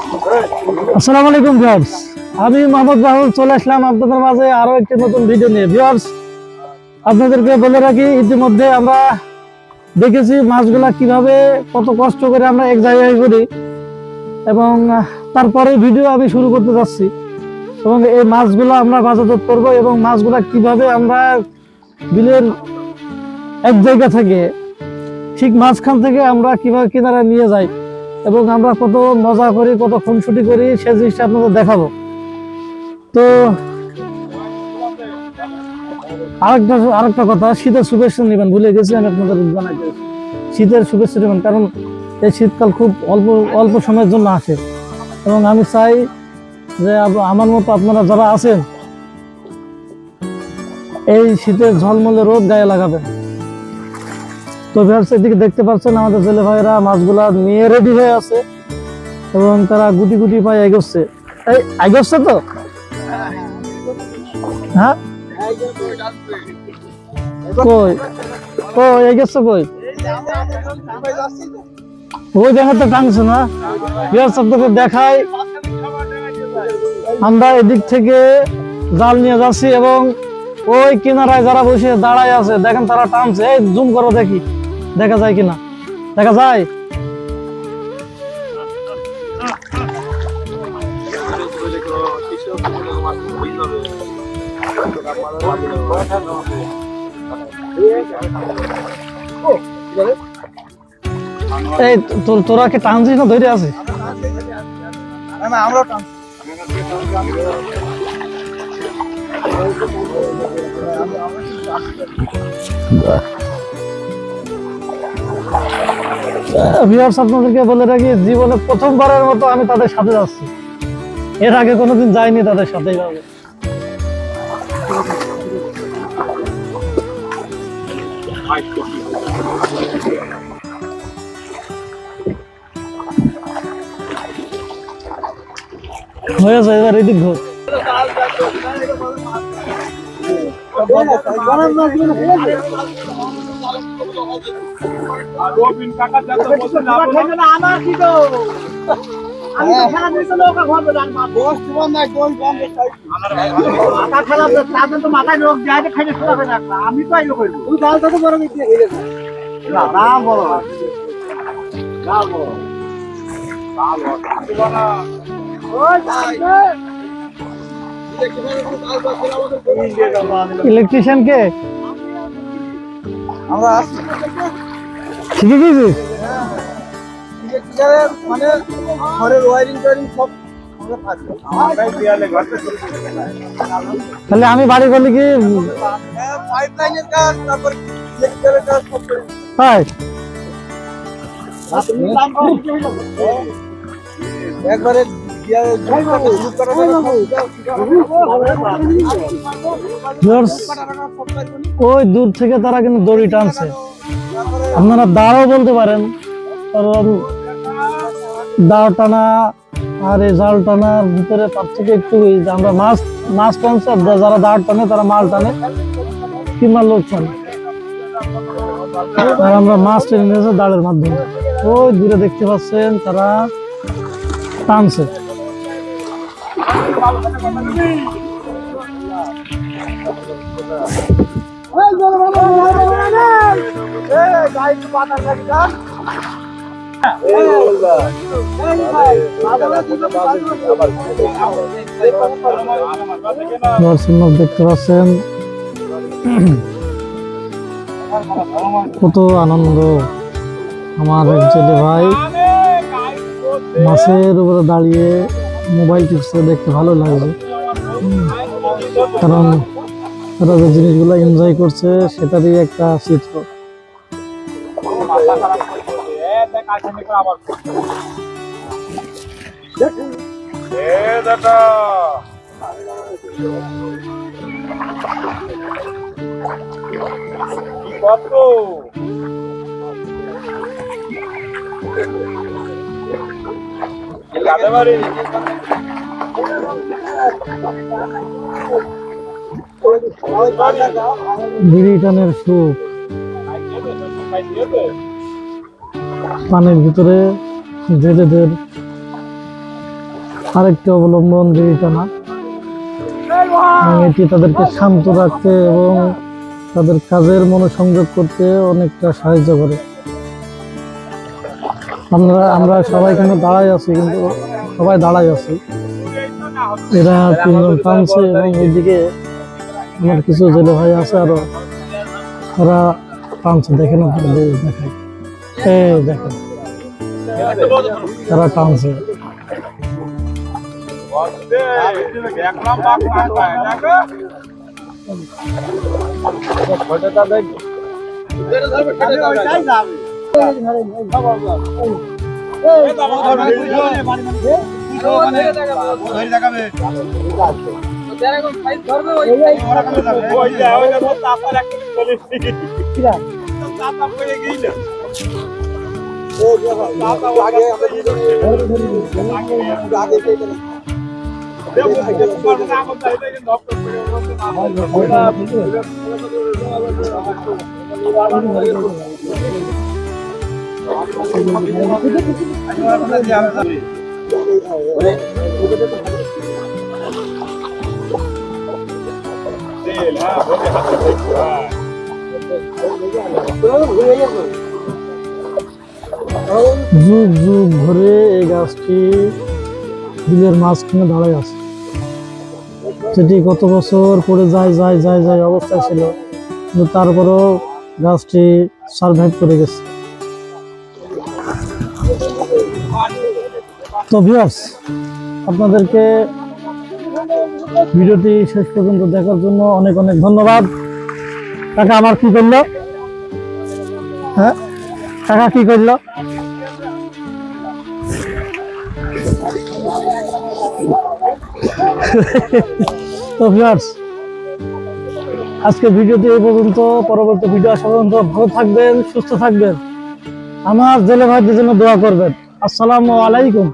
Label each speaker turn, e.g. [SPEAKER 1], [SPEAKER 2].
[SPEAKER 1] আসসালামু আলাইকুম ভিউয়ার্স, আমি মোহাম্মদ রাহুল চলে আসলাম আপনাদের মাঝে আরো একটি নতুন ভিডিও নিয়ে। ভিউয়ার্স, আপনাদেরকে বলে রাখি, ইতিমধ্যে আমরা দেখেছি মাছগুলা কিভাবে কত কষ্ট করে আমরা এক জায়গায় করি, এবং তারপরে ভিডিও আমি শুরু করতে যাচ্ছি এবং এই মাছগুলো আমরা বাজারজাত করব এবং মাছগুলা কিভাবে আমরা বিলের এক জায়গা থেকে ঠিক মাঝখান থেকে আমরা কিভাবে কিনারে নিয়ে যাই এবং আমরা কত মজা করি, কত খুনসুটি করি, সে জিনিসটা আপনাদের দেখাবো। তো আরেকটা কথা, শীতের শুভেচ্ছা নেবেন, ভুলে গেছি আমি আপনাদের জানাইতে। শীতের শুভেচ্ছা নেবেন, কারণ এই শীতকাল খুব অল্প অল্প সময়ের জন্য আসে এবং আমি চাই যে আমার মতো আপনারা যারা আছেন এই শীতের ঝলমলে রোদ গায়ে লাগাবেন। তো ভিউয়ার্স, এদিকে দেখতে পাচ্ছেন আমাদের জেলে ভাইয়েরা মাছগুলা নিয়ে রেডি হয়ে আছে এবং তারা গুটি গুটি পায়ে এগোচ্ছে। এই এগোচ্ছে তো, হ্যাঁ কই কই এগোচ্ছে কই? ওই দেখা তো টানছে না। ভিউয়ার্স, আপনাদের দেখাই, আমরা এদিক থেকে জাল নিয়ে যাচ্ছি এবং ওই কিনারায় যারা বসে দাঁড়ায় আছে দেখেন তারা টানছে। এই জুম করো, দেখি দেখা যায় কিনা। দেখা যায়? এই তোরা কি টানছিস না ধরে আছে? আমরাও টানছি। ভিউয়ার্স, আপনাদেরকে বলে রাখি, জীবনে প্রথমবারের মতো আমি তাদের সাথে যাচ্ছি। এর আগে কোনোদিন যাইনি তাদের সাথে এইভাবে। হয়েছে, এবার এদিক ঘোর।
[SPEAKER 2] আমি
[SPEAKER 1] ইলেকট্রিশিয়ান কে?
[SPEAKER 2] আমরা
[SPEAKER 1] শিখে গেছিস?
[SPEAKER 2] মানে ঘরের ওয়ারিং টোয়ারিং সব
[SPEAKER 1] তাহলে আমি বাড়ি গেলে কি
[SPEAKER 2] পাইপ লাইনের কাজ, তারপর ইলেকট্রিকের কাজ সব করি।
[SPEAKER 1] হয়?
[SPEAKER 2] একবারে
[SPEAKER 1] ওই দূর থেকে তারা কিন্তু দড়ি টানছে। আপনারা দাঁড়াও বলতে পারেন, কারণ দাঁড় টানা আর এই জাল টানার ভিতরে পার্থক্য একটু। আমরা মাছ টানছে, যারা দাঁড় টানে তারা মাল টানে কিংবা লোক টানে, আর আমরা মাছ টেনে নিয়েছি দাঁড়ের মাধ্যমে। ওই দূরে দেখতে পাচ্ছেন তারা টানছে। দেখতে পাচ্ছেন কত আনন্দ। আমার এক ছেলে ভাই মাছের উপরে দাঁড়িয়ে মোবাইল টিপছে, দেখতে ভালো লাগছে, কারণ তারা যে জিনিসগুলো এনজয় করছে সেটারই একটা চিত্র। বিড়ি টানের সুখ, পানির ভিতরে জেলেদের আরেকটি অবলম্বন বিড়ি টানা, এবং এটি তাদেরকে শান্ত রাখতে এবং তাদের কাজের মনোসংযোগ করতে অনেকটা সাহায্য করে। আমরা সবাই এখানে দাঁড়াই আছি, কিন্তু সবাই দাঁড়াই আছি, এরা তিনজন টানছে এবং ওইদিকে আমার কিছু জেলে ভাই আছে আরো, ওরা টানছে। দেখেন আপনাদের দেখাই, এই দেখেন তারা টানছে। যুগ যুগ ধরে এই গাছটি বিলের মাঝখানে দাঁড়ায় আছে, যেটি গত বছর পড়ে যায় অবস্থায় ছিল, কিন্তু তারপরেও গাছটি সারভাইভ করে গেছে। তো ভিউয়ার্স, আপনাদেরকে ভিডিওটি শেষ পর্যন্ত দেখার জন্য অনেক অনেক ধন্যবাদ। কাকা আমার কি করলো? হ্যাঁ কাকা কি করলো? তো ভিউয়ার্স, আজকে ভিডিওটি এই পর্যন্ত। পরবর্তী ভিডিও আসা পর্যন্ত ভালো থাকবেন, সুস্থ থাকবেন, আমার জেলে ভাইদের জন্য দোয়া করবেন। আসসালামু আলাইকুম।